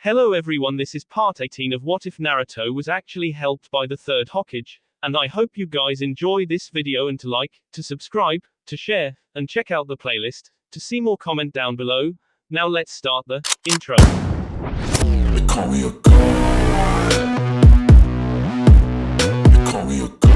Hello everyone, this is part 18 of What If Naruto was actually helped by the third Hokage, and I hope you guys enjoy this video and to like, to subscribe, to share, and check out the playlist, to see more comment down below. Now let's start the intro. They call me a god. They call me a god.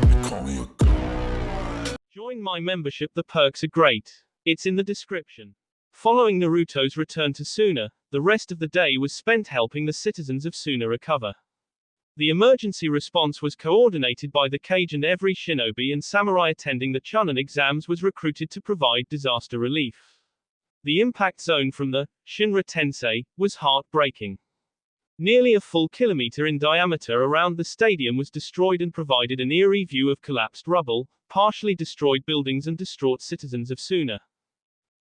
They call me a god. Join my membership, the perks are great. It's in the description. Following Naruto's return to Suna, the rest of the day was spent helping the citizens of Suna recover. The emergency response was coordinated by the Kage, and every shinobi and samurai attending the Chunin exams was recruited to provide disaster relief. The impact zone from the Shinra Tensei was heartbreaking. Nearly a full kilometer in diameter around the stadium was destroyed and provided an eerie view of collapsed rubble, partially destroyed buildings and distraught citizens of Suna.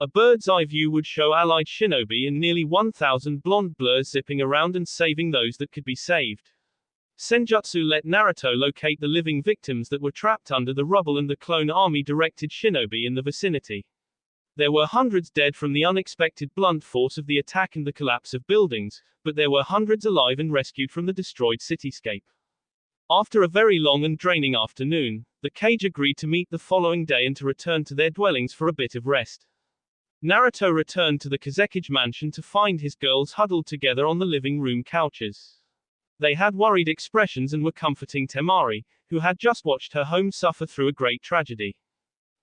A bird's-eye view would show allied shinobi and nearly 1,000 blonde blurs zipping around and saving those that could be saved. Senjutsu let Naruto locate the living victims that were trapped under the rubble, and the clone army directed shinobi in the vicinity. There were hundreds dead from the unexpected blunt force of the attack and the collapse of buildings, but there were hundreds alive and rescued from the destroyed cityscape. After a very long and draining afternoon, the Kage agreed to meet the following day and to return to their dwellings for a bit of rest. Naruto returned to the Kazekage mansion to find his girls huddled together on the living room couches. They had worried expressions and were comforting Temari, who had just watched her home suffer through a great tragedy.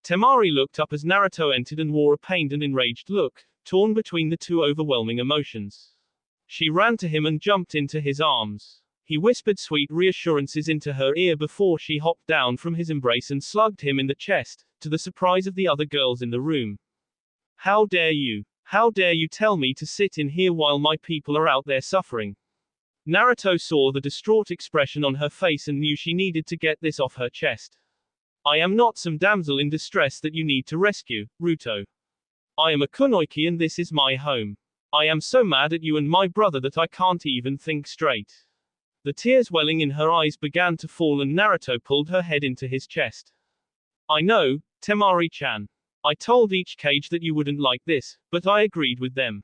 Temari looked up as Naruto entered and wore a pained and enraged look, torn between the two overwhelming emotions. She ran to him and jumped into his arms. He whispered sweet reassurances into her ear before she hopped down from his embrace and slugged him in the chest, to the surprise of the other girls in the room. How dare you? How dare you tell me to sit in here while my people are out there suffering? Naruto saw the distraught expression on her face and knew she needed to get this off her chest. I am not some damsel in distress that you need to rescue, Ruto. I am a kunoichi and this is my home. I am so mad at you and my brother that I can't even think straight. The tears welling in her eyes began to fall and Naruto pulled her head into his chest. I know, Temari-chan. I told each Kage that you wouldn't like this, but I agreed with them.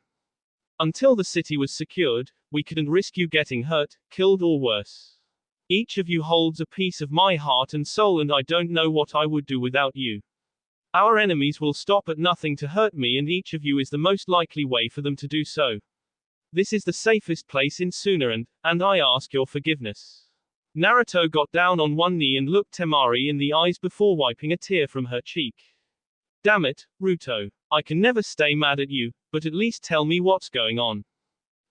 Until the city was secured, we couldn't risk you getting hurt, killed or worse. Each of you holds a piece of my heart and soul and I don't know what I would do without you. Our enemies will stop at nothing to hurt me and each of you is the most likely way for them to do so. This is the safest place in Suna and I ask your forgiveness. Naruto got down on one knee and looked Temari in the eyes before wiping a tear from her cheek. Damn it, Ruto. I can never stay mad at you, but at least tell me what's going on.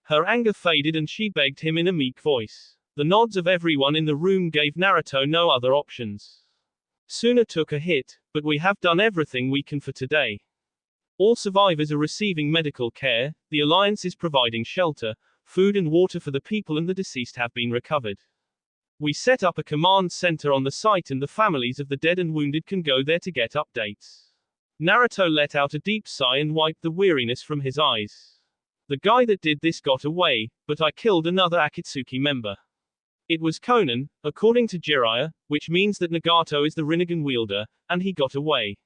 Her anger faded and she begged him in a meek voice. The nods of everyone in the room gave Naruto no other options. Suna took a hit, but we have done everything we can for today. All survivors are receiving medical care, the Alliance is providing shelter, food and water for the people and the deceased have been recovered. We set up a command center on the site and the families of the dead and wounded can go there to get updates. Naruto let out a deep sigh and wiped the weariness from his eyes. The guy that did this got away, but I killed another Akatsuki member. It was Konan, according to Jiraiya, which means that Nagato is the Rinnegan wielder, and he got away.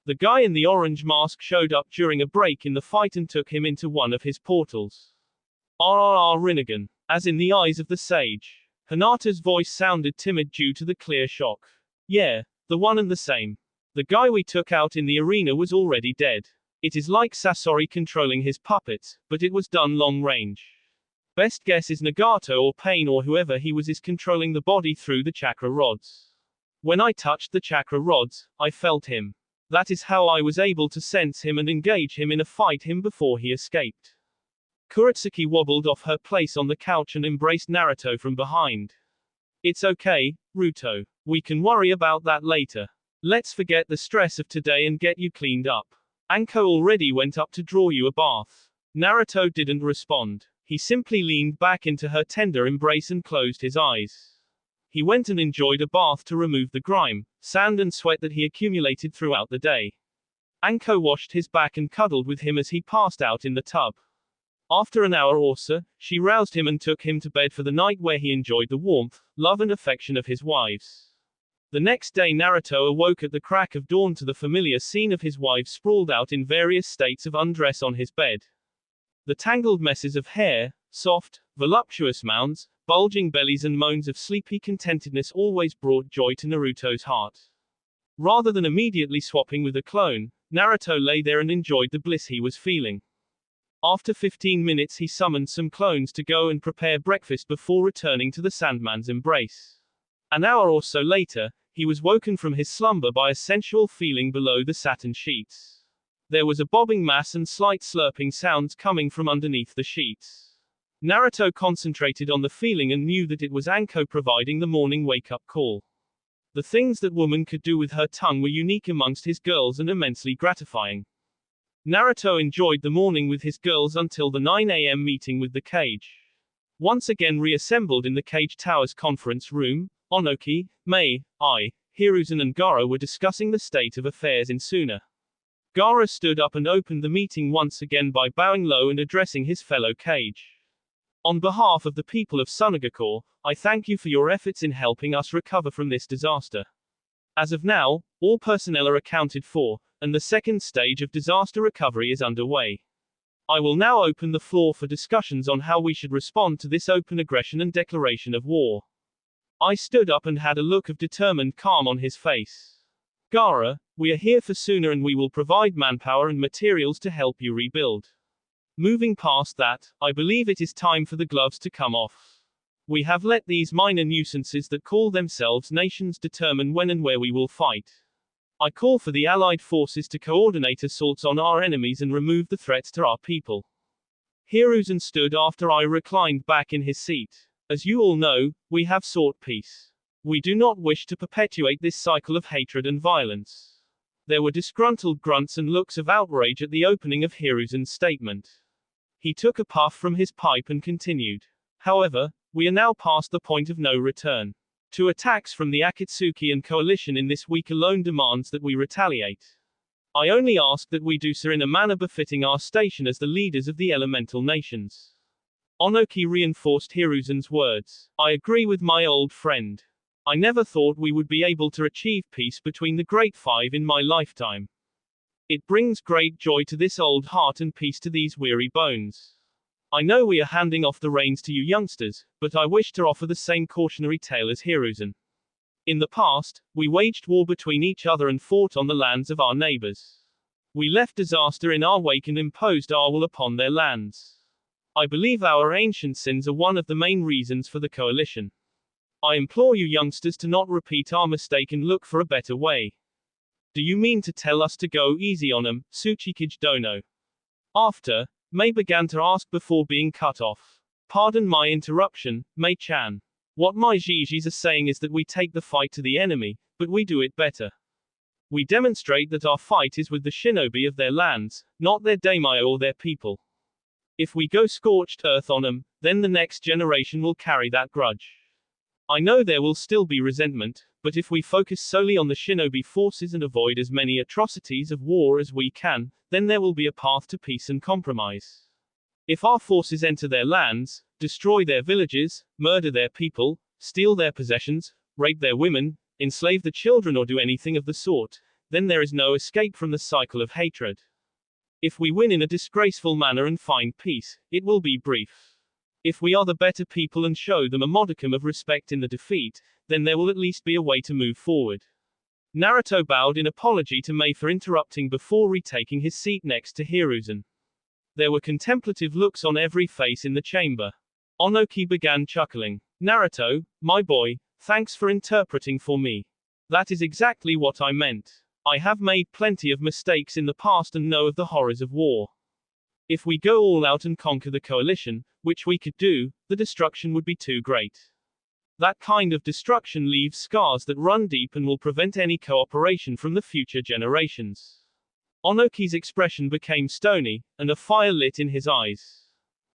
The guy in the orange mask showed up during a break in the fight and took him into one of his portals. RRR Rinnegan. As in the eyes of the sage. Hinata's voice sounded timid due to the clear shock. Yeah, the one and the same. The guy we took out in the arena was already dead. It is like Sasori controlling his puppets, but it was done long range. Best guess is Nagato or Pain or whoever he was is controlling the body through the chakra rods. When I touched the chakra rods, I felt him. That is how I was able to sense him and engage him in a fight him before he escaped. Kuretsuki wobbled off her place on the couch and embraced Naruto from behind. It's okay, Ruto. We can worry about that later. Let's forget the stress of today and get you cleaned up. Anko already went up to draw you a bath. Naruto didn't respond. He simply leaned back into her tender embrace and closed his eyes. He went and enjoyed a bath to remove the grime, sand and sweat that he accumulated throughout the day. Anko washed his back and cuddled with him as he passed out in the tub. After an hour or so, she roused him and took him to bed for the night where he enjoyed the warmth, love and affection of his wives. The next day Naruto awoke at the crack of dawn to the familiar scene of his wife sprawled out in various states of undress on his bed. The tangled messes of hair, soft, voluptuous mounds, bulging bellies and moans of sleepy contentedness always brought joy to Naruto's heart. Rather than immediately swapping with a clone, Naruto lay there and enjoyed the bliss he was feeling. After 15 minutes he summoned some clones to go and prepare breakfast before returning to the Sandman's embrace. An hour or so later, he was woken from his slumber by a sensual feeling below the satin sheets. There was a bobbing mass and slight slurping sounds coming from underneath the sheets. Naruto concentrated on the feeling and knew that it was Anko providing the morning wake-up call. The things that woman could do with her tongue were unique amongst his girls and immensely gratifying. Naruto enjoyed the morning with his girls until the 9 a.m. meeting with the Cage. Once again reassembled in the Cage Tower's conference room, Onoki, Mei, Hiruzen and Gaara were discussing the state of affairs in Suna. Gaara stood up and opened the meeting once again by bowing low and addressing his fellow Cage. On behalf of the people of Sunagakure, I thank you for your efforts in helping us recover from this disaster. As of now, all personnel are accounted for, and the second stage of disaster recovery is underway. I will now open the floor for discussions on how we should respond to this open aggression and declaration of war. I stood up and had a look of determined calm on his face. Gaara, we are here for Suna and we will provide manpower and materials to help you rebuild. Moving past that, I believe it is time for the gloves to come off. We have let these minor nuisances that call themselves nations determine when and where we will fight. I call for the Allied forces to coordinate assaults on our enemies and remove the threats to our people. Hiruzen stood after I reclined back in his seat. As you all know, we have sought peace. We do not wish to perpetuate this cycle of hatred and violence. There were disgruntled grunts and looks of outrage at the opening of Hiruzen's statement. He took a puff from his pipe and continued. However, we are now past the point of no return. To attacks from the Akatsuki and coalition in this week alone demands that we retaliate. I only ask that we do so in a manner befitting our station as the leaders of the elemental nations. Onoki reinforced Hiruzen's words. I agree with my old friend. I never thought we would be able to achieve peace between the Great Five in my lifetime. It brings great joy to this old heart and peace to these weary bones. I know we are handing off the reins to you youngsters, but I wish to offer the same cautionary tale as Hiruzen. In the past, we waged war between each other and fought on the lands of our neighbors. We left disaster in our wake and imposed our will upon their lands. I believe our ancient sins are one of the main reasons for the coalition. I implore you youngsters to not repeat our mistake and look for a better way. Do you mean to tell us to go easy on them, Tsuchikage Dono? After, Mei began to ask before being cut off. Pardon my interruption, Mei-chan. What my Jijis are saying is that we take the fight to the enemy, but we do it better. We demonstrate that our fight is with the shinobi of their lands, not their daimyo or their people. If we go scorched earth on them, then the next generation will carry that grudge. I know there will still be resentment, but if we focus solely on the shinobi forces and avoid as many atrocities of war as we can, then there will be a path to peace and compromise. If our forces enter their lands, destroy their villages, murder their people, steal their possessions, rape their women, enslave the children or do anything of the sort, then there is no escape from the cycle of hatred. If we win in a disgraceful manner and find peace, it will be brief. If we are the better people and show them a modicum of respect in the defeat, then there will at least be a way to move forward. Naruto bowed in apology to Mei for interrupting before retaking his seat next to Hiruzen. There were contemplative looks on every face in the chamber. Onoki began chuckling. Naruto, my boy, thanks for interpreting for me. That is exactly what I meant. I have made plenty of mistakes in the past and know of the horrors of war. If we go all out and conquer the coalition, which we could do, the destruction would be too great. That kind of destruction leaves scars that run deep and will prevent any cooperation from the future generations. Onoki's expression became stony, and a fire lit in his eyes.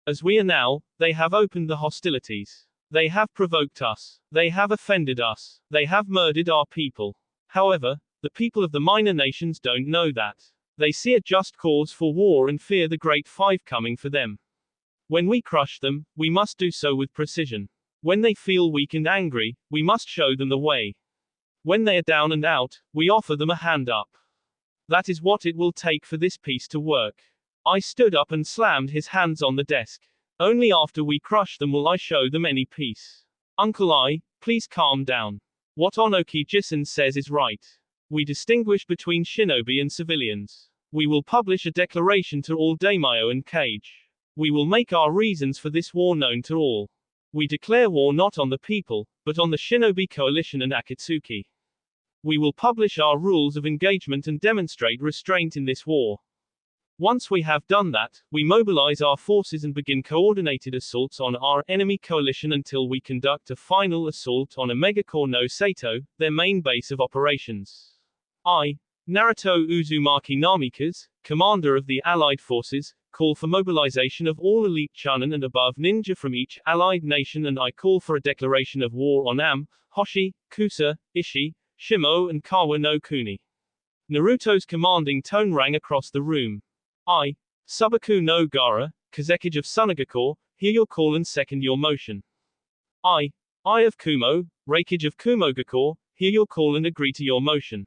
As we are now, they have opened the hostilities. They have provoked us. They have offended us. They have murdered our people. However, the people of the minor nations don't know that. They see a just cause for war and fear the Great Five coming for them. When we crush them, we must do so with precision. When they feel weak and angry, we must show them the way. When they are down and out, we offer them a hand up. That is what it will take for this piece to work. I stood up and slammed his hands on the desk. Only after we crush them will I show them any peace. Uncle please calm down. What Onoki-jisan says is right. We distinguish between shinobi and civilians. We will publish a declaration to all daimyo and kage. We will make our reasons for this war known to all. We declare war not on the people, but on the shinobi coalition and Akatsuki. We will publish our rules of engagement and demonstrate restraint in this war. Once we have done that, we mobilize our forces and begin coordinated assaults on our enemy coalition until we conduct a final assault on Omegakure no Sato, their main base of operations. I, Naruto Uzumaki Namikaze, commander of the Allied forces, call for mobilization of all elite chunin and above ninja from each allied nation, and I call for a declaration of war on Am, Hoshi, Kusa, Ishi, Shimo and Kawa no Kuni. Naruto's commanding tone rang across the room. I, Subaku no Gara, Kazekage of Sunagakure, hear your call and second your motion. I of Kumo, Reikage of Kumogakure, hear your call and agree to your motion.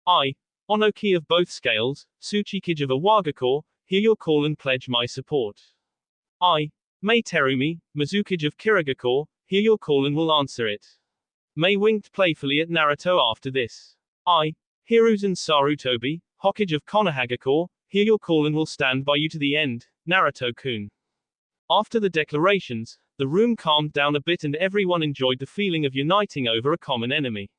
I, Onoki of both scales, Tsuchikage of Iwagakure, hear your call and pledge my support. I, Mei Terumi, Mizukage of Kirigakure, hear your call and will answer it. Mei winked playfully at Naruto after this. I, Hiruzen Sarutobi, Hokage of Konohagakure, hear your call and will stand by you to the end, Naruto-kun. After the declarations, the room calmed down a bit and everyone enjoyed the feeling of uniting over a common enemy.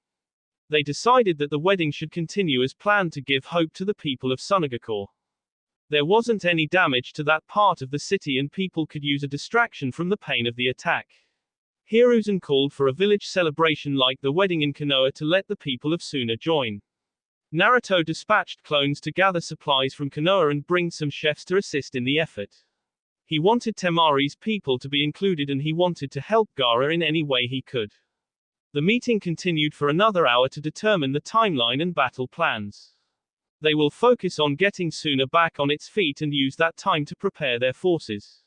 They decided that the wedding should continue as planned to give hope to the people of Sunagakure. There wasn't any damage to that part of the city and people could use a distraction from the pain of the attack. Hiruzen called for a village celebration like the wedding in Konoha to let the people of Suna join. Naruto dispatched clones to gather supplies from Konoha and bring some chefs to assist in the effort. He wanted Temari's people to be included and he wanted to help Gaara in any way he could. The meeting continued for another hour to determine the timeline and battle plans. They will focus on getting Suna back on its feet and use that time to prepare their forces.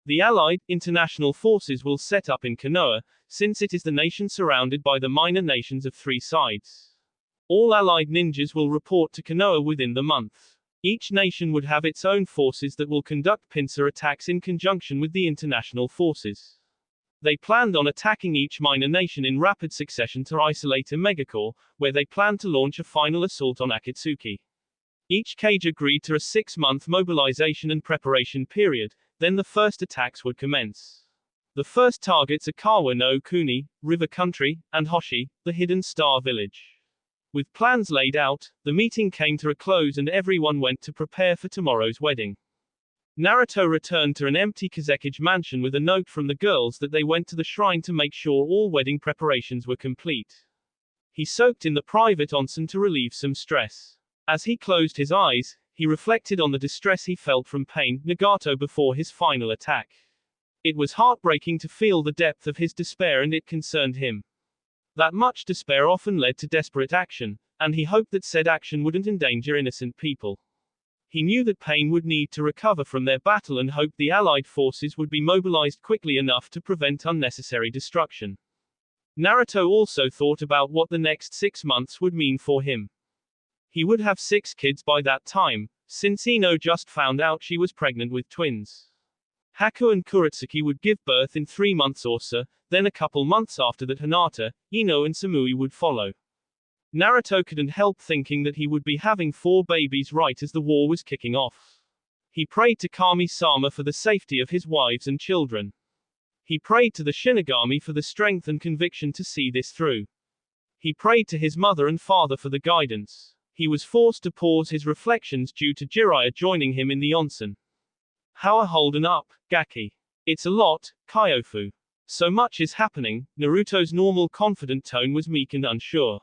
The Allied, international forces will set up in Konoha, since it is the nation surrounded by the minor nations of three sides. All Allied ninjas will report to Konoha within the month. Each nation would have its own forces that will conduct pincer attacks in conjunction with the international forces. They planned on attacking each minor nation in rapid succession to isolate Omegakure, where they planned to launch a final assault on Akatsuki. Each kage agreed to a 6-month mobilization and preparation period, then the first attacks would commence. The first targets are Kawa no Kuni, River Country, and Hoshi, the Hidden Star Village. With plans laid out, the meeting came to a close and everyone went to prepare for tomorrow's wedding. Naruto returned to an empty Kazekage mansion with a note from the girls that they went to the shrine to make sure all wedding preparations were complete. He soaked in the private onsen to relieve some stress. As he closed his eyes, he reflected on the distress he felt from pain, Nagato before his final attack. It was heartbreaking to feel the depth of his despair and it concerned him. That much despair often led to desperate action, and he hoped that said action wouldn't endanger innocent people. He knew that Pain would need to recover from their battle and hoped the Allied forces would be mobilized quickly enough to prevent unnecessary destruction. Naruto also thought about what the next 6 months would mean for him. He would have 6 kids by that time, since Ino just found out she was pregnant with twins. Haku and Kuretsuki would give birth in 3 months or so, then a couple months after that Hinata, Ino and Samui would follow. Naruto couldn't help thinking that he would be having 4 babies right as the war was kicking off. He prayed to Kami-sama for the safety of his wives and children. He prayed to the Shinigami for the strength and conviction to see this through. He prayed to his mother and father for the guidance. He was forced to pause his reflections due to Jiraiya joining him in the onsen. How are holding up, Gaki? It's a lot, Kyofu. So much is happening. Naruto's normal confident tone was meek and unsure.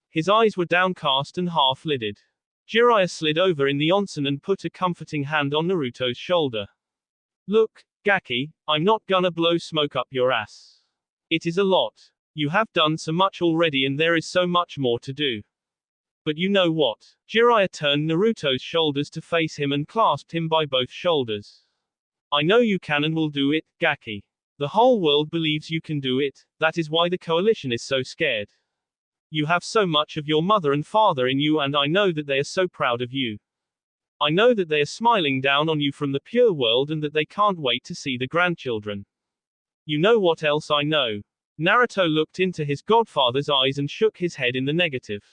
His eyes were downcast and half-lidded. Jiraiya slid over in the onsen and put a comforting hand on Naruto's shoulder. Look, Gaki, I'm not gonna blow smoke up your ass. It is a lot. You have done so much already and there is so much more to do. But you know what? Jiraiya turned Naruto's shoulders to face him and clasped him by both shoulders. I know you can and will do it, Gaki. The whole world believes you can do it, that is why the coalition is so scared. You have so much of your mother and father in you, and I know that they are so proud of you. I know that they are smiling down on you from the pure world and that they can't wait to see the grandchildren. You know what else I know? Naruto looked into his godfather's eyes and shook his head in the negative.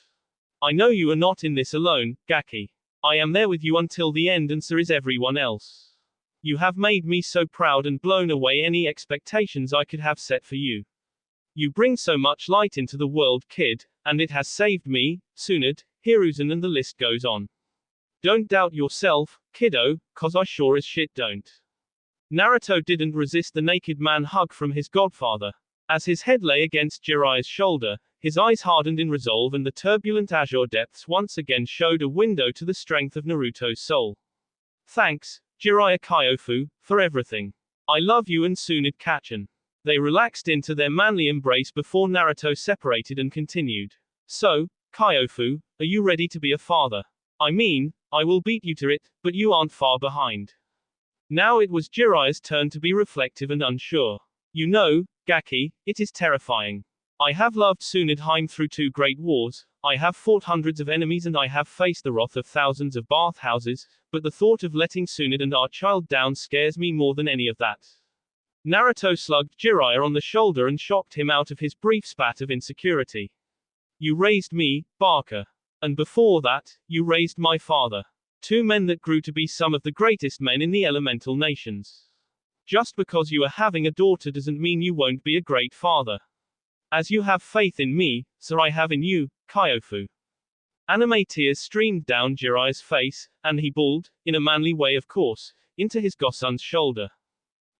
I know you are not in this alone, Gaki. I am there with you until the end, and so is everyone else. You have made me so proud and blown away any expectations I could have set for you. You bring so much light into the world, kid, and it has saved me, Tsunade, Hiruzen, and the list goes on. Don't doubt yourself, kiddo, cause I sure as shit don't. Naruto didn't resist the naked man hug from his godfather. As his head lay against Jiraiya's shoulder, his eyes hardened in resolve, and the turbulent azure depths once again showed a window to the strength of Naruto's soul. Thanks, Jiraiya Kyofu, for everything. I love you and Tsunade Kachan. They relaxed into their manly embrace before Naruto separated and continued. So, Kyofu, are you ready to be a father? I mean, I will beat you to it, but you aren't far behind. Now it was Jiraiya's turn to be reflective and unsure. You know, Gaki, it is terrifying. I have loved Tsunade through 2 great wars, I have fought hundreds of enemies, and I have faced the wrath of thousands of bathhouses, but the thought of letting Tsunade and our child down scares me more than any of that. Naruto slugged Jiraiya on the shoulder and shocked him out of his brief spat of insecurity. You raised me, Barker. And before that, you raised my father. 2 men that grew to be some of the greatest men in the elemental nations. Just because you are having a daughter doesn't mean you won't be a great father. As you have faith in me, so I have in you, Kyofu. Anime tears streamed down Jiraiya's face, and he bawled, in a manly way of course, into his Gosun's shoulder.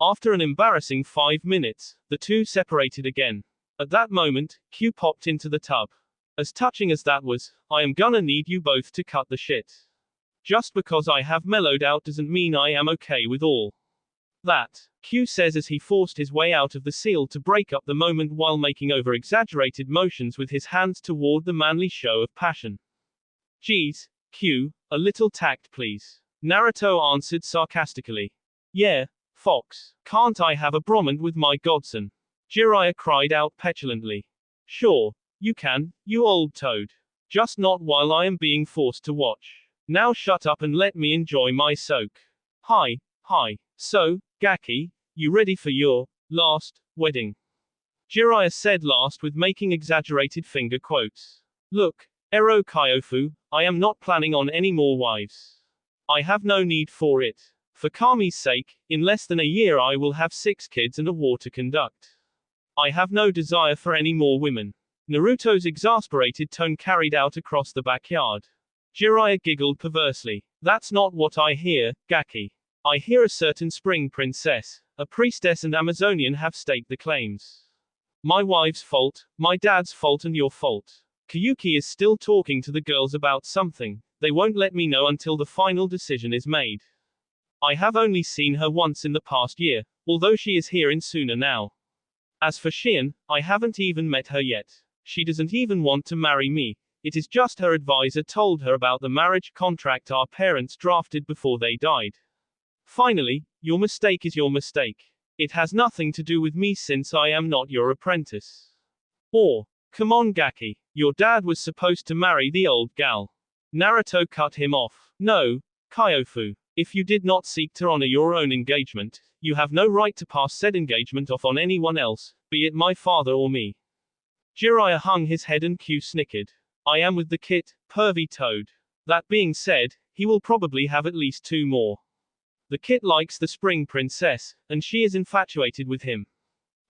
After an embarrassing 5 minutes, the two separated again. At that moment, Q popped into the tub. As touching as that was, I am gonna need you both to cut the shit. Just because I have mellowed out doesn't mean I am okay with all that, Q says as he forced his way out of the seal to break up the moment while making over-exaggerated motions with his hands toward the manly show of passion. Geez, Q, a little tact please. Naruto answered sarcastically. Yeah, Fox, can't I have a bromance with my godson? Jiraiya cried out petulantly. Sure, you can, you old toad. Just not while I am being forced to watch. Now shut up and let me enjoy my soak. Hi. So, Gaki, you ready for your last wedding? Jiraiya said last with making exaggerated finger quotes. Look, Ero Kyofu, I am not planning on any more wives. I have no need for it. For Kami's sake, in less than a year I will have 6 kids and a war to conduct. I have no desire for any more women. Naruto's exasperated tone carried out across the backyard. Jiraiya giggled perversely. That's not what I hear, Gaki. I hear a certain spring princess, a priestess and Amazonian have staked the claims. My wife's fault, my dad's fault, and your fault. Kyuki is still talking to the girls about something. They won't let me know until the final decision is made. I have only seen her once in the past year, although she is here in Suna now. As for Shion, I haven't even met her yet. She doesn't even want to marry me. It is just her advisor told her about the marriage contract our parents drafted before they died. Finally, your mistake is your mistake. It has nothing to do with me since I am not your apprentice. Or, come on Gaki, your dad was supposed to marry the old gal. Naruto cut him off. No, Kyofu. If you did not seek to honor your own engagement, you have no right to pass said engagement off on anyone else, be it my father or me. Jiraiya hung his head and Q snickered. I am with the kit, pervy toad. That being said, he will probably have at least 2 more. The kid likes the spring princess, and she is infatuated with him.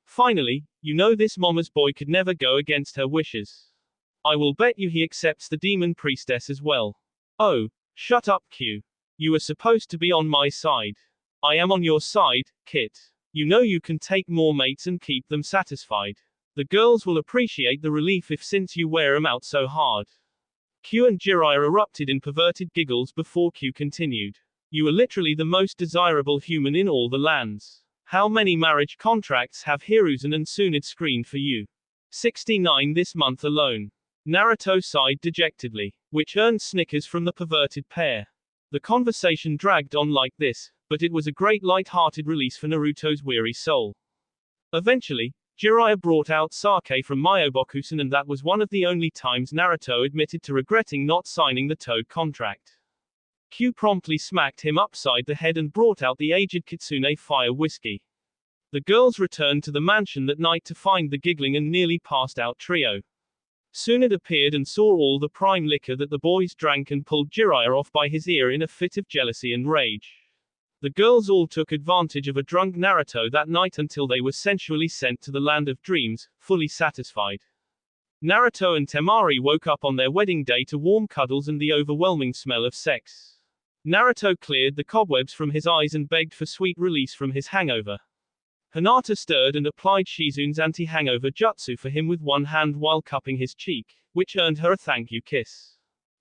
Finally, you know this mama's boy could never go against her wishes. I will bet you he accepts the demon priestess as well. Oh, shut up Q. You are supposed to be on my side. I am on your side, Kit. You know you can take more mates and keep them satisfied. The girls will appreciate the relief if since you wear 'em out so hard. Q and Jiraiya erupted in perverted giggles before Q continued. You are literally the most desirable human in all the lands. How many marriage contracts have Hiruzen and Tsunade screened for you? 69 this month alone. Naruto sighed dejectedly, which earned snickers from the perverted pair. The conversation dragged on like this, but it was a great light-hearted release for Naruto's weary soul. Eventually, Jiraiya brought out sake from Myobokusen, and that was one of the only times Naruto admitted to regretting not signing the Toad contract. Q promptly smacked him upside the head and brought out the aged Kitsune fire whiskey. The girls returned to the mansion that night to find the giggling and nearly passed out trio. Tsunade appeared and saw all the prime liquor that the boys drank and pulled Jiraiya off by his ear in a fit of jealousy and rage. The girls all took advantage of a drunk Naruto that night until they were sensually sent to the land of dreams, fully satisfied. Naruto and Temari woke up on their wedding day to warm cuddles and the overwhelming smell of sex. Naruto cleared the cobwebs from his eyes and begged for sweet release from his hangover. Hinata stirred and applied Shizune's anti-hangover jutsu for him with one hand while cupping his cheek, which earned her a thank you kiss.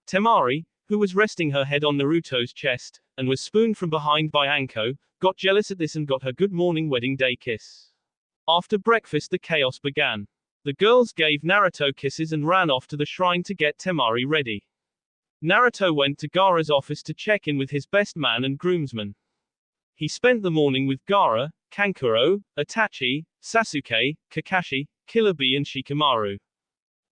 Temari, who was resting her head on Naruto's chest, and was spooned from behind by Anko, got jealous at this and got her good morning wedding day kiss. After breakfast the chaos began. The girls gave Naruto kisses and ran off to the shrine to get Temari ready. Naruto went to Gaara's office to check in with his best man and groomsman. He spent the morning with Gaara, Kankuro, Itachi, Sasuke, Kakashi, Killer Bee and Shikamaru.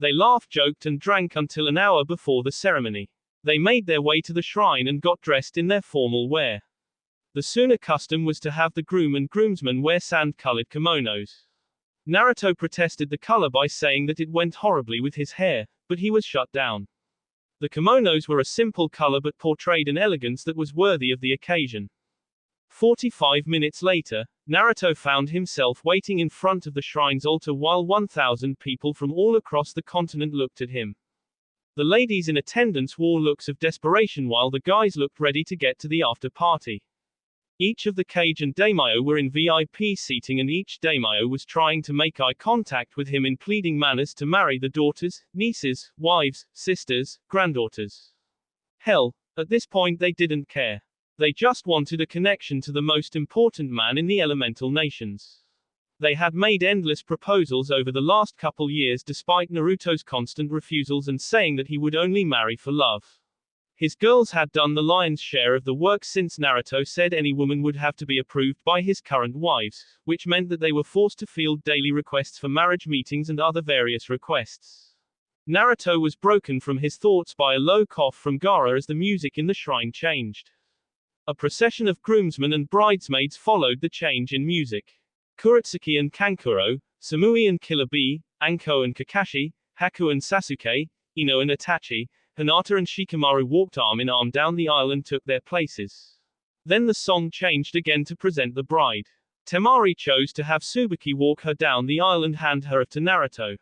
They laughed, joked and drank until an hour before the ceremony. They made their way to the shrine and got dressed in their formal wear. The Suna custom was to have the groom and groomsmen wear sand-colored kimonos. Naruto protested the color by saying that it went horribly with his hair, but he was shut down. The kimonos were a simple color but portrayed an elegance that was worthy of the occasion. 45 minutes later, Naruto found himself waiting in front of the shrine's altar while 1,000 people from all across the continent looked at him. The ladies in attendance wore looks of desperation while the guys looked ready to get to the after party. Each of the Kage and Daimyo were in VIP seating and each Daimyo was trying to make eye contact with him in pleading manners to marry the daughters, nieces, wives, sisters, granddaughters. Hell, at this point they didn't care. They just wanted a connection to the most important man in the elemental nations. They had made endless proposals over the last couple years despite Naruto's constant refusals and saying that he would only marry for love. His girls had done the lion's share of the work since Naruto said any woman would have to be approved by his current wives, which meant that they were forced to field daily requests for marriage meetings and other various requests. Naruto was broken from his thoughts by a low cough from Gaara as the music in the shrine changed. A procession of groomsmen and bridesmaids followed the change in music. Kuretsuki and Kankuro, Samui and Killer Bee, Anko and Kakashi, Haku and Sasuke, Ino and Itachi, Hinata and Shikamaru walked arm in arm down the aisle and took their places. Then the song changed again to present the bride. Temari chose to have Tsubaki walk her down the aisle and hand her to Naruto.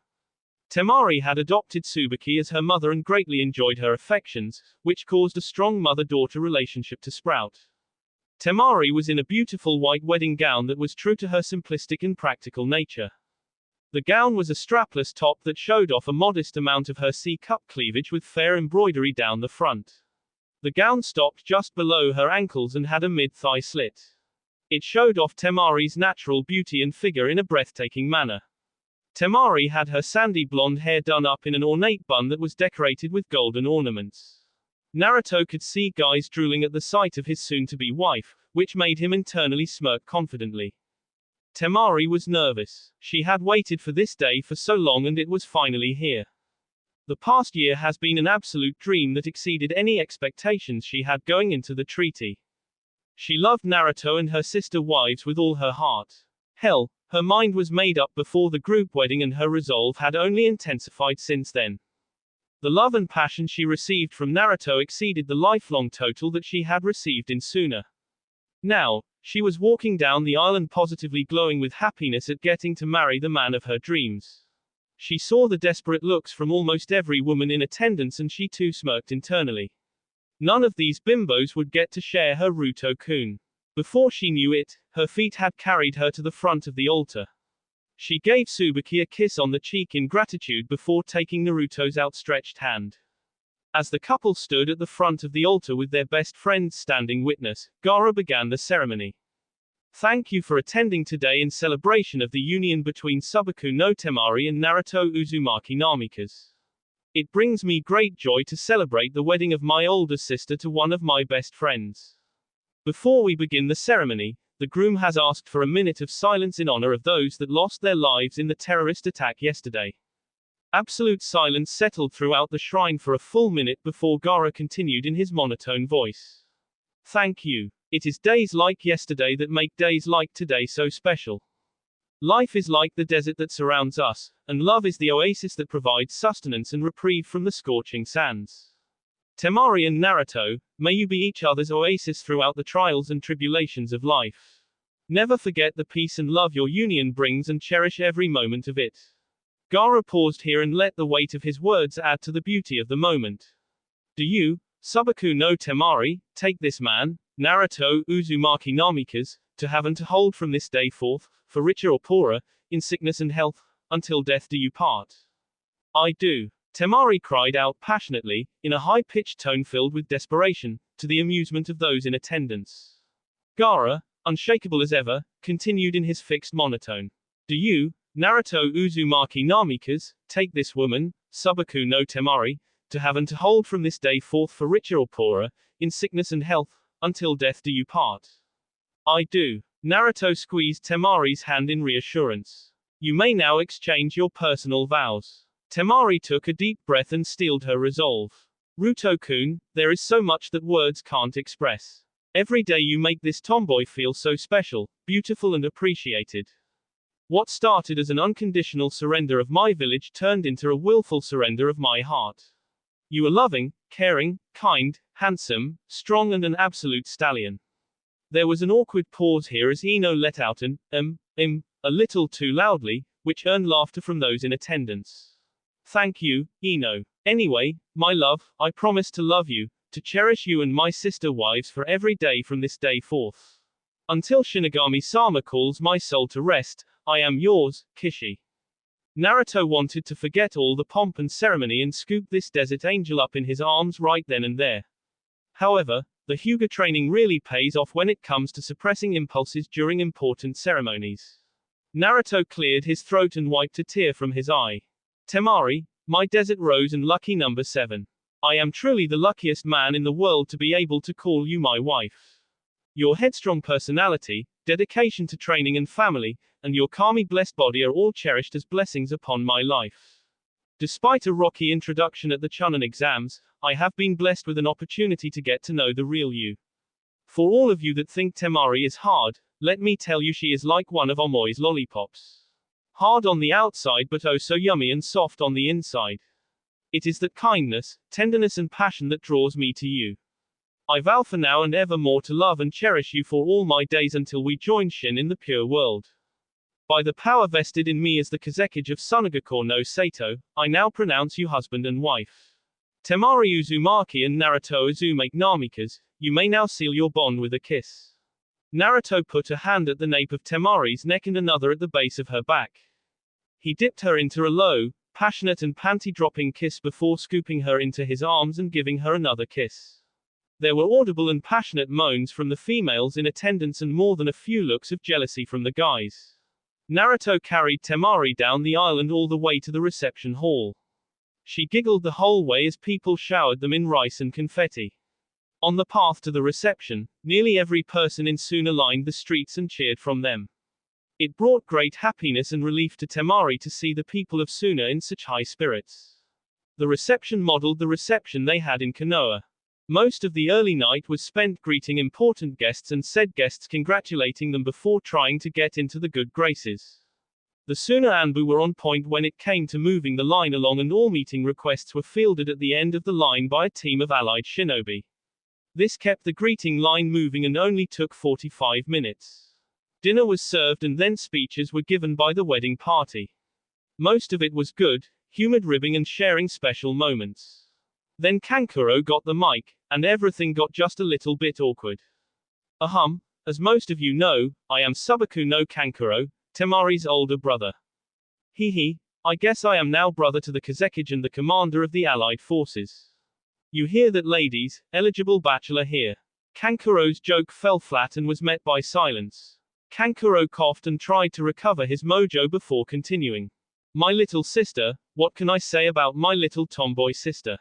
Temari had adopted Tsubaki as her mother and greatly enjoyed her affections, which caused a strong mother-daughter relationship to sprout. Temari was in a beautiful white wedding gown that was true to her simplistic and practical nature. The gown was a strapless top that showed off a modest amount of her C-cup cleavage with fair embroidery down the front. The gown stopped just below her ankles and had a mid-thigh slit. It showed off Temari's natural beauty and figure in a breathtaking manner. Temari had her sandy blonde hair done up in an ornate bun that was decorated with golden ornaments. Naruto could see guys drooling at the sight of his soon-to-be wife, which made him internally smirk confidently. Temari was nervous. She had waited for this day for so long and it was finally here. The past year has been an absolute dream that exceeded any expectations she had going into the treaty. She loved Naruto and her sister wives with all her heart. Hell, her mind was made up before the group wedding and her resolve had only intensified since then. The love and passion she received from Naruto exceeded the lifelong total that she had received in Suna. Now, she was walking down the aisle and positively glowing with happiness at getting to marry the man of her dreams. She saw the desperate looks from almost every woman in attendance and she too smirked internally. None of these bimbos would get to share her Ruto-kun. Before she knew it, her feet had carried her to the front of the altar. She gave Tsubaki a kiss on the cheek in gratitude before taking Naruto's outstretched hand. As the couple stood at the front of the altar with their best friends standing witness, Gaara began the ceremony. Thank you for attending today in celebration of the union between Subaku no Temari and Naruto Uzumaki Namikaze. It brings me great joy to celebrate the wedding of my older sister to one of my best friends. Before we begin the ceremony, The groom has asked for a minute of silence in honor of those that lost their lives in the terrorist attack yesterday. Absolute silence settled throughout the shrine for a full minute before Gaara continued in his monotone voice. Thank you. It is days like yesterday that make days like today so special. Life is like the desert that surrounds us, and love is the oasis that provides sustenance and reprieve from the scorching sands. Temari and Naruto, may you be each other's oasis throughout the trials and tribulations of life. Never forget the peace and love your union brings and cherish every moment of it. Gaara paused here and let the weight of his words add to the beauty of the moment. Do you, Subaku no Temari, take this man, Naruto Uzumaki Namikaze, to have and to hold from this day forth, for richer or poorer, in sickness and health, until death do you part? I do. Temari cried out passionately, in a high-pitched tone filled with desperation, to the amusement of those in attendance. Gaara, unshakable as ever, continued in his fixed monotone. Do you, Naruto Uzumaki Namikaze, take this woman, Subaku no Temari, to have and to hold from this day forth for richer or poorer, in sickness and health, until death do you part? I do. Naruto squeezed Temari's hand in reassurance. You may now exchange your personal vows. Temari took a deep breath and steeled her resolve. Ruto-kun, there is so much that words can't express. Every day you make this tomboy feel so special, beautiful and appreciated. What started as an unconditional surrender of my village turned into a willful surrender of my heart. You are loving, caring, kind, handsome, strong and an absolute stallion. There was an awkward pause here as Ino let out an, a little too loudly, which earned laughter from those in attendance. Thank you, Ino. Anyway, my love, I promise to love you, to cherish you and my sister wives for every day from this day forth. Until Shinigami-sama calls my soul to rest, I am yours, Kishi. Naruto wanted to forget all the pomp and ceremony and scoop this desert angel up in his arms right then and there. However, the Hyuga training really pays off when it comes to suppressing impulses during important ceremonies. Naruto cleared his throat and wiped a tear from his eye. Temari, my desert rose and lucky number 7. I am truly the luckiest man in the world to be able to call you my wife. Your headstrong personality, dedication to training and family, and your Kami-blessed body are all cherished as blessings upon my life. Despite a rocky introduction at the Chunin exams, I have been blessed with an opportunity to get to know the real you. For all of you that think Temari is hard, let me tell you she is like one of Omoi's lollipops. Hard on the outside but oh so yummy and soft on the inside. It is that kindness, tenderness and passion that draws me to you. I vow for now and evermore to love and cherish you for all my days until we join Shin in the pure world. By the power vested in me as the Kazekage of Sunagakure no Sato, I now pronounce you husband and wife. Temari Uzumaki and Naruto Uzumaki Namikaze, you may now seal your bond with a kiss. Naruto put a hand at the nape of Temari's neck and another at the base of her back. He dipped her into a low, passionate and panty-dropping kiss before scooping her into his arms and giving her another kiss. There were audible and passionate moans from the females in attendance and more than a few looks of jealousy from the guys. Naruto carried Temari down the aisle and all the way to the reception hall. She giggled the whole way as people showered them in rice and confetti. On the path to the reception, nearly every person in Suna lined the streets and cheered from them. It brought great happiness and relief to Temari to see the people of Suna in such high spirits. The reception modeled the reception they had in Konoha. Most of the early night was spent greeting important guests and said guests congratulating them before trying to get into the good graces. The Suna Anbu were on point when it came to moving the line along and all meeting requests were fielded at the end of the line by a team of allied shinobi. This kept the greeting line moving and only took 45 minutes. Dinner was served and then speeches were given by the wedding party. Most of it was good, humored ribbing and sharing special moments. Then Kankuro got the mic, and everything got just a little bit awkward. As most of you know, I am Subaku no Kankuro, Temari's older brother. I guess I am now brother to the Kazekage and the commander of the allied forces. You hear that, ladies, eligible bachelor here. Kankuro's joke fell flat and was met by silence. Kankuro coughed and tried to recover his mojo before continuing. My little sister, what can I say about my little tomboy sister?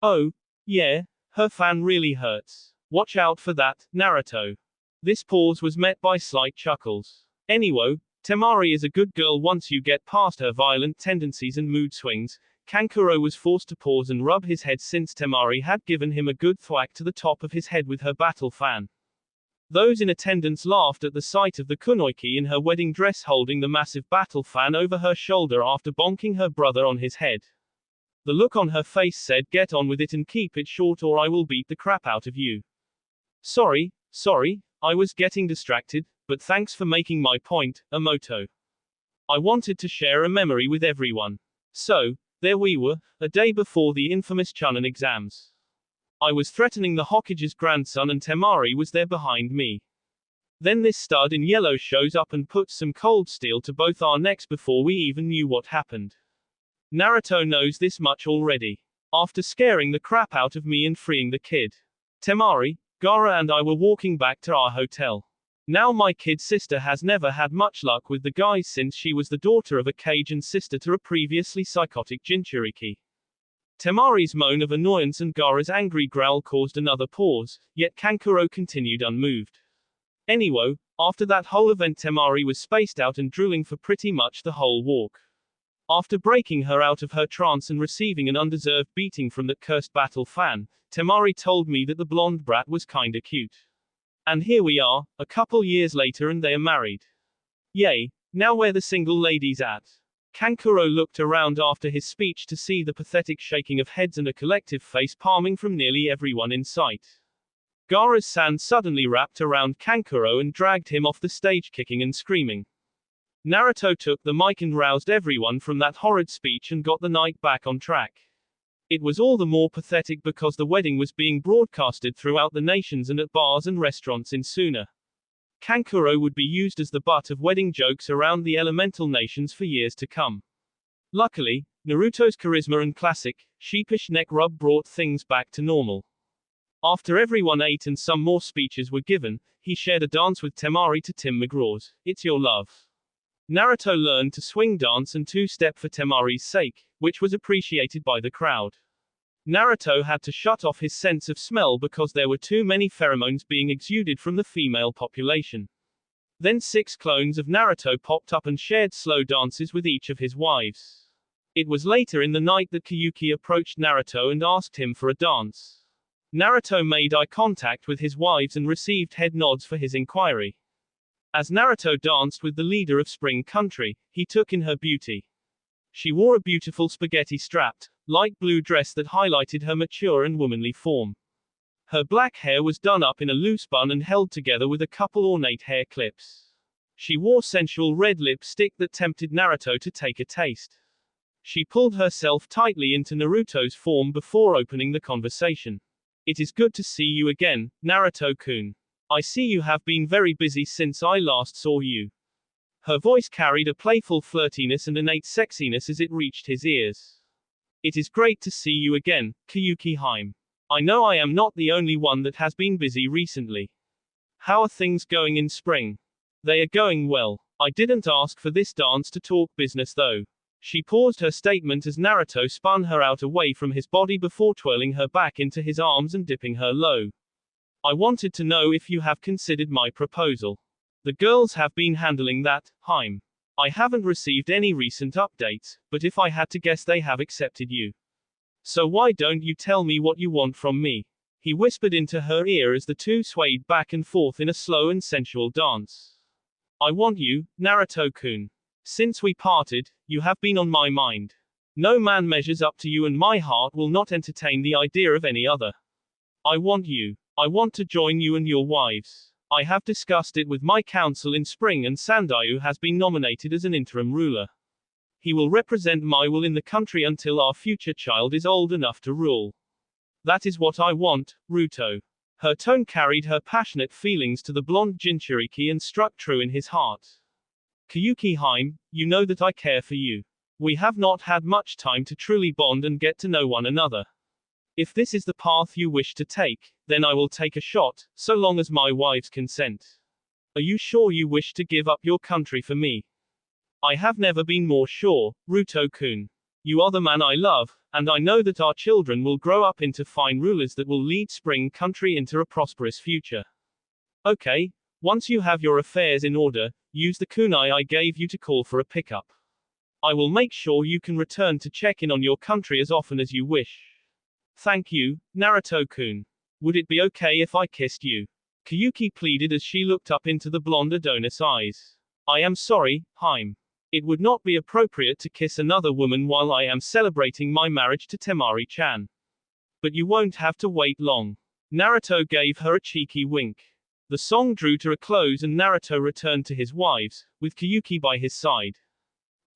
Oh, yeah, her fan really hurts. Watch out for that, Naruto. This pause was met by slight chuckles. Anyway, Temari is a good girl once you get past her violent tendencies and mood swings. Kankuro was forced to pause and rub his head since Temari had given him a good thwack to the top of his head with her battle fan. Those in attendance laughed at the sight of the kunoichi in her wedding dress holding the massive battle fan over her shoulder after bonking her brother on his head. The look on her face said, "Get on with it and keep it short or I will beat the crap out of you." Sorry, I was getting distracted, but thanks for making my point, Amoto. I wanted to share a memory with everyone. So, there we were, a day before the infamous Chunin exams. I was threatening the Hokage's grandson and Temari was there behind me. Then this stud in yellow shows up and puts some cold steel to both our necks before we even knew what happened. Naruto knows this much already. After scaring the crap out of me and freeing the kid, Temari, Gaara and I were walking back to our hotel. Now my kid sister has never had much luck with the guys since she was the daughter of a Kage and sister to a previously psychotic Jinchuriki. Temari's moan of annoyance and Gaara's angry growl caused another pause, yet Kankuro continued unmoved. Anyway, after that whole event Temari was spaced out and drooling for pretty much the whole walk. After breaking her out of her trance and receiving an undeserved beating from that cursed battle fan, Temari told me that the blonde brat was kinda cute. And here we are, a couple years later and they are married. Yay, now where the single ladies at? Kankuro looked around after his speech to see the pathetic shaking of heads and a collective face palming from nearly everyone in sight. Gaara's san suddenly wrapped around Kankuro and dragged him off the stage kicking and screaming. Naruto took the mic and roused everyone from that horrid speech and got the night back on track. It was all the more pathetic because the wedding was being broadcasted throughout the nations and at bars and restaurants in Suna. Kankuro would be used as the butt of wedding jokes around the elemental nations for years to come. Luckily, Naruto's charisma and classic, sheepish neck rub brought things back to normal. After everyone ate and some more speeches were given, he shared a dance with Temari to Tim McGraw's "It's Your Love." Naruto learned to swing dance and two-step for Temari's sake, which was appreciated by the crowd. Naruto had to shut off his sense of smell because there were too many pheromones being exuded from the female population. Then 6 clones of Naruto popped up and shared slow dances with each of his wives. It was later in the night that Kyuki approached Naruto and asked him for a dance. Naruto made eye contact with his wives and received head nods for his inquiry. As Naruto danced with the leader of Spring Country, he took in her beauty. She wore a beautiful spaghetti-strapped, light blue dress that highlighted her mature and womanly form. Her black hair was done up in a loose bun and held together with a couple ornate hair clips. She wore sensual red lipstick that tempted Naruto to take a taste. She pulled herself tightly into Naruto's form before opening the conversation. "It is good to see you again, Naruto-kun. I see you have been very busy since I last saw you." Her voice carried a playful flirtiness and innate sexiness as it reached his ears. "It is great to see you again, Kyuki Haim. I know I am not the only one that has been busy recently. How are things going in Spring?" "They are going well. I didn't ask for this dance to talk business though." She paused her statement as Naruto spun her out away from his body before twirling her back into his arms and dipping her low. "I wanted to know if you have considered my proposal." "The girls have been handling that, Haim. I haven't received any recent updates, but if I had to guess they have accepted you. So why don't you tell me what you want from me?" He whispered into her ear as the two swayed back and forth in a slow and sensual dance. "I want you, Naruto-kun. Since we parted, you have been on my mind. No man measures up to you and my heart will not entertain the idea of any other. I want you. I want to join you and your wives. I have discussed it with my council in Spring and Sandayu has been nominated as an interim ruler. He will represent my will in the country until our future child is old enough to rule. That is what I want, Ruto." Her tone carried her passionate feelings to the blonde Jinchuriki and struck true in his heart. "Kyuki Haim, you know that I care for you. We have not had much time to truly bond and get to know one another. If this is the path you wish to take, then I will take a shot, so long as my wives consent. Are you sure you wish to give up your country for me?" "I have never been more sure, Ruto-kun. You are the man I love, and I know that our children will grow up into fine rulers that will lead Spring Country into a prosperous future." "Okay, Once you have your affairs in order, use the kunai I gave you to call for a pickup. I will make sure you can return to check in on your country as often as you wish. Thank you, Naruto-kun. Would it be okay if I kissed you? Kyuki pleaded as she looked up into the blonde Adonis' eyes. I am sorry, Haim. It would not be appropriate to kiss another woman while I am celebrating my marriage to Temari-chan. But you won't have to wait long. Naruto gave her a cheeky wink. The song drew to a close and Naruto returned to his wives, with Kyuki by his side.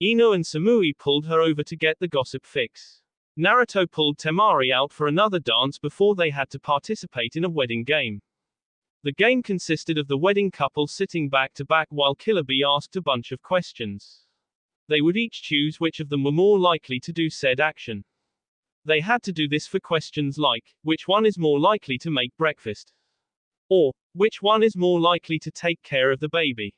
Ino and Samui pulled her over to get the gossip fix. Naruto pulled Temari out for another dance before they had to participate in a wedding game. The game consisted of the wedding couple sitting back to back while Killer Bee asked a bunch of questions. They would each choose which of them were more likely to do said action. They had to do this for questions like, which one is more likely to make breakfast? Or, which one is more likely to take care of the baby?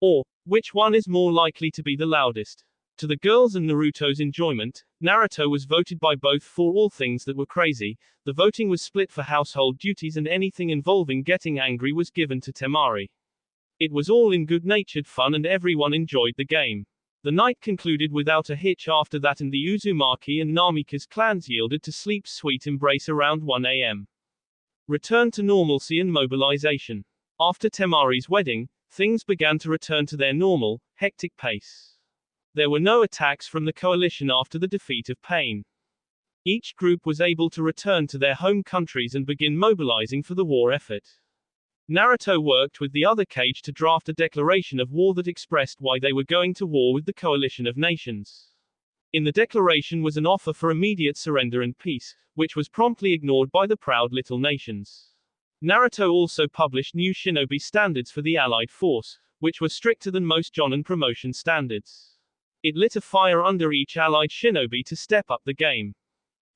Or, which one is more likely to be the loudest? To the girls' and Naruto's enjoyment, Naruto was voted by both for all things that were crazy. The voting was split for household duties and anything involving getting angry was given to Temari. It was all in good-natured fun and everyone enjoyed the game. The night concluded without a hitch after that and the Uzumaki and Namikaze clans yielded to sleep's sweet embrace around 1 a.m. Return to normalcy and mobilization. After Temari's wedding, things began to return to their normal, hectic pace. There were no attacks from the coalition after the defeat of Pain. Each group was able to return to their home countries and begin mobilizing for the war effort. Naruto worked with the other Kage to draft a declaration of war that expressed why they were going to war with the coalition of nations. In the declaration was an offer for immediate surrender and peace, which was promptly ignored by the proud little nations. Naruto also published new shinobi standards for the allied force, which were stricter than most jonin promotion standards. It lit a fire under each allied shinobi to step up the game.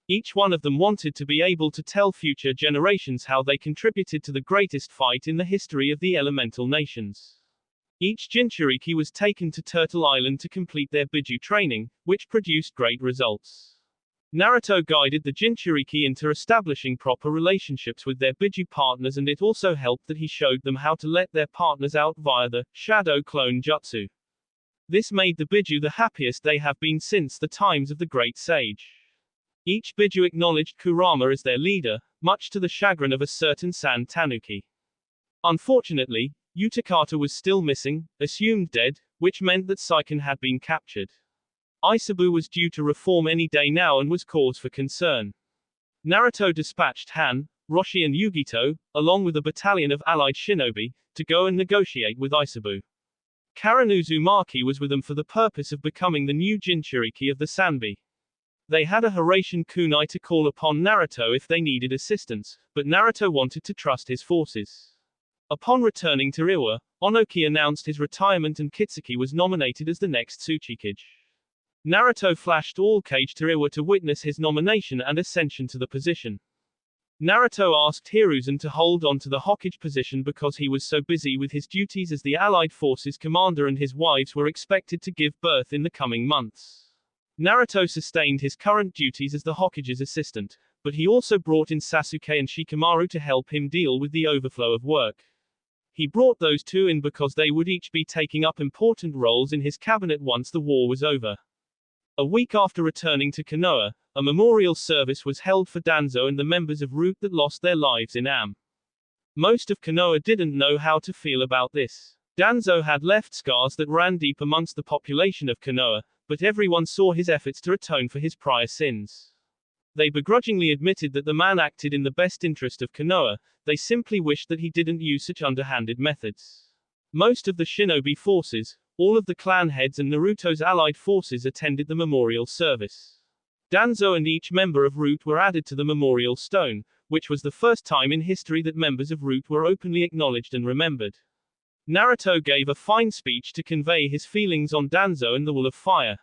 Each one of them wanted to be able to tell future generations how they contributed to the greatest fight in the history of the elemental nations. Each Jinchuriki was taken to Turtle Island to complete their Biju training, which produced great results. Naruto guided the Jinchuriki into establishing proper relationships with their Biju partners and it also helped that he showed them how to let their partners out via the Shadow Clone Jutsu. This made the Biju the happiest they have been since the times of the Great Sage. Each Biju acknowledged Kurama as their leader, much to the chagrin of a certain San Tanuki. Unfortunately, Utakata was still missing, assumed dead, which meant that Saiken had been captured. Isabu was due to reform any day now and was cause for concern. Naruto dispatched Han, Roshi and Yugito, along with a battalion of allied shinobi, to go and negotiate with Isabu. Karen Uzumaki was with them for the purpose of becoming the new Jinchuriki of the Sanbi. They had a Hiraishin kunai to call upon Naruto if they needed assistance, but Naruto wanted to trust his forces. Upon returning to Iwa, Onoki announced his retirement and Kitsuki was nominated as the next Tsuchikage. Naruto flashed all Kage to Iwa to witness his nomination and ascension to the position. Naruto asked Hiruzen to hold on to the Hokage position because he was so busy with his duties as the Allied Forces commander and his wives were expected to give birth in the coming months. Naruto sustained his current duties as the Hokage's assistant, but he also brought in Sasuke and Shikamaru to help him deal with the overflow of work. He brought those two in because they would each be taking up important roles in his cabinet once the war was over. A week after returning to Konoha, a memorial service was held for Danzo and the members of Root that lost their lives in Am. Most of Konoha didn't know how to feel about this. Danzo had left scars that ran deep amongst the population of Konoha, but everyone saw his efforts to atone for his prior sins. They begrudgingly admitted that the man acted in the best interest of Konoha, they simply wished that he didn't use such underhanded methods. Most of the shinobi forces, all of the clan heads and Naruto's allied forces attended the memorial service. Danzo and each member of Root were added to the memorial stone, which was the first time in history that members of Root were openly acknowledged and remembered. Naruto gave a fine speech to convey his feelings on Danzo and the Wall of Fire.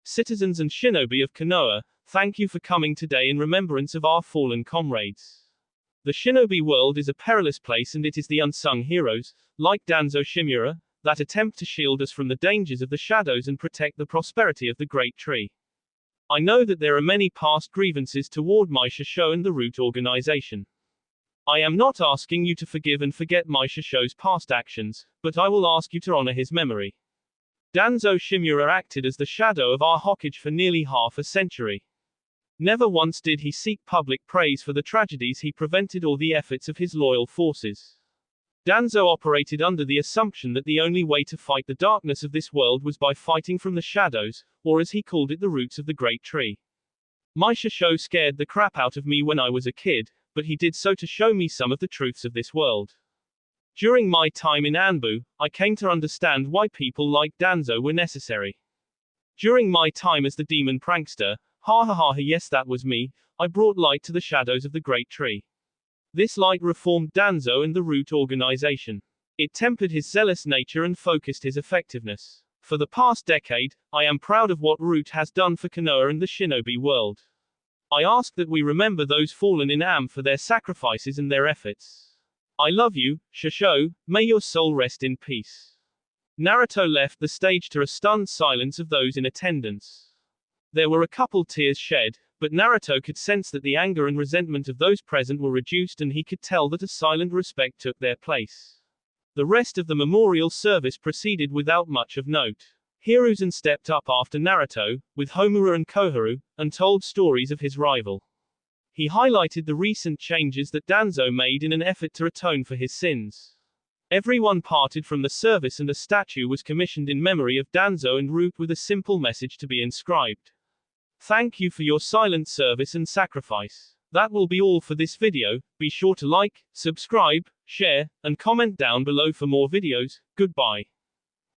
Citizens and shinobi of Konoha, thank you for coming today in remembrance of our fallen comrades. The shinobi world is a perilous place and it is the unsung heroes, like Danzo Shimura, that attempt to shield us from the dangers of the shadows and protect the prosperity of the great tree. I know that there are many past grievances toward my Shisho and the Root organization. I am not asking you to forgive and forget my Shisho's past actions, but I will ask you to honor his memory. Danzo Shimura acted as the shadow of our Hokage for nearly half a century. Never once did he seek public praise for the tragedies he prevented or the efforts of his loyal forces. Danzo operated under the assumption that the only way to fight the darkness of this world was by fighting from the shadows, or as he called it, the roots of the great tree. My Shisho scared the crap out of me when I was a kid, but he did so to show me some of the truths of this world. During my time in Anbu, I came to understand why people like Danzo were necessary. During my time as the demon prankster, ha ha ha ha, yes, that was me, I brought light to the shadows of the great tree. This light reformed Danzo and the Root organization. It tempered his zealous nature and focused his effectiveness. For the past decade, I am proud of what Root has done for Konoha and the shinobi world. I ask that we remember those fallen in Am for their sacrifices and their efforts. I love you, Shisho, may your soul rest in peace. Naruto left the stage to a stunned silence of those in attendance. There were a couple tears shed, but Naruto could sense that the anger and resentment of those present were reduced, and he could tell that a silent respect took their place. The rest of the memorial service proceeded without much of note. Hiruzen stepped up after Naruto, with Homura and Koharu, and told stories of his rival. He highlighted the recent changes that Danzo made in an effort to atone for his sins. Everyone parted from the service and a statue was commissioned in memory of Danzo and Root with a simple message to be inscribed. Thank you for your silent service and sacrifice. That will be all for this video. Be sure to like, subscribe, share, and comment down below for more videos. Goodbye.